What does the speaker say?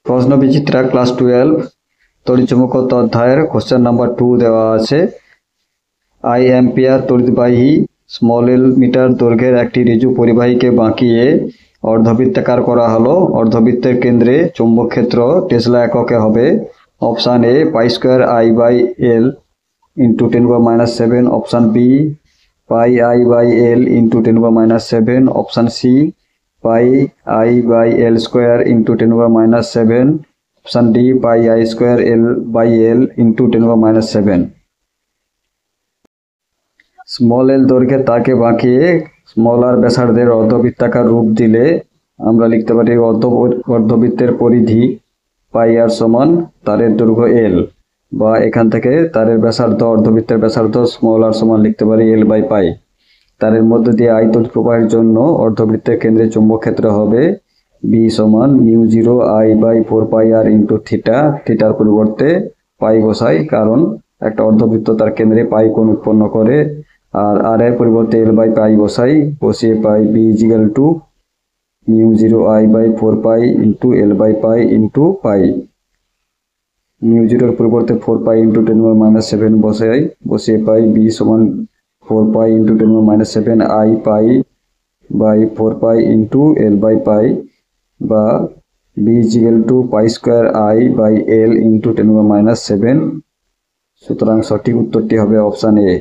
প্রশ্ন বিচিত্রা ক্লাস 12 তড়িৎচুম্বকত্ব অধ্যায়ের question number 2 দেওয়া আছে। আই অ্যাম্পিয়ার তড়িৎবাহী স্মল এল মিটার দৈর্ঘ্যের একটি ঋজু পরিবাহীকে বাঁকিয়ে অর্ধবৃত্তাকার করা হলো। অর্ধবৃত্তের কেন্দ্রে চৌম্বক ক্ষেত্র টেসলা এককে হবে। Option A pi square I by L into 10⁻⁷, option B pi I by L into 10⁻⁷, option C pi I by L square into 10⁻⁷, option D pi I square L by L into 10⁻⁷। Small L দৈর্ঘ্যের তারকে বাঁকিয়ে small আর ব্যাসার্ধের অর্ধবৃত্তাকার রূপ দিলে আমরা লিখতে পারি অর্ধবৃত্তের পরিধি পাই আর সমান তারের দৈর্ঘ্য এল, বা এখান থেকে তারের ব্যাসার্ধ অর্ধবৃত্তের ব্যাসার্ধ স্মল আর সমান লিখতে পারি এল বাই পাই। তারের মধ্যে দিয়ে আই তড়িৎ প্রবাহের জন্য অর্ধবৃত্তের কেন্দ্রে চৌম্বক ক্ষেত্র হবে বি সমান μ0 I by 4 πr into theta. থিটার পরিবর্তে পাই বসাই, কারণ একটা অর্ধবৃত্ত তার কেন্দ্রে পাই কোণ উৎপন্ন করে। আর আর এর পরিবর্তে এল বাই পাই বসাই, বসিয়ে pi B equal to μ0 I by 4 pi into L by pi into pi. μ0 পরিবর্তে 4 পাই ইন্টু 10⁻⁷ বসাই, বসিয়ে পাই বি সমান 4 pi into 10⁻⁷ I pi by 4 pi into L by pi, বা B equal to pi square I by L into 10⁻⁷। সুতরাং সঠিক উত্তরটি হবে option এ।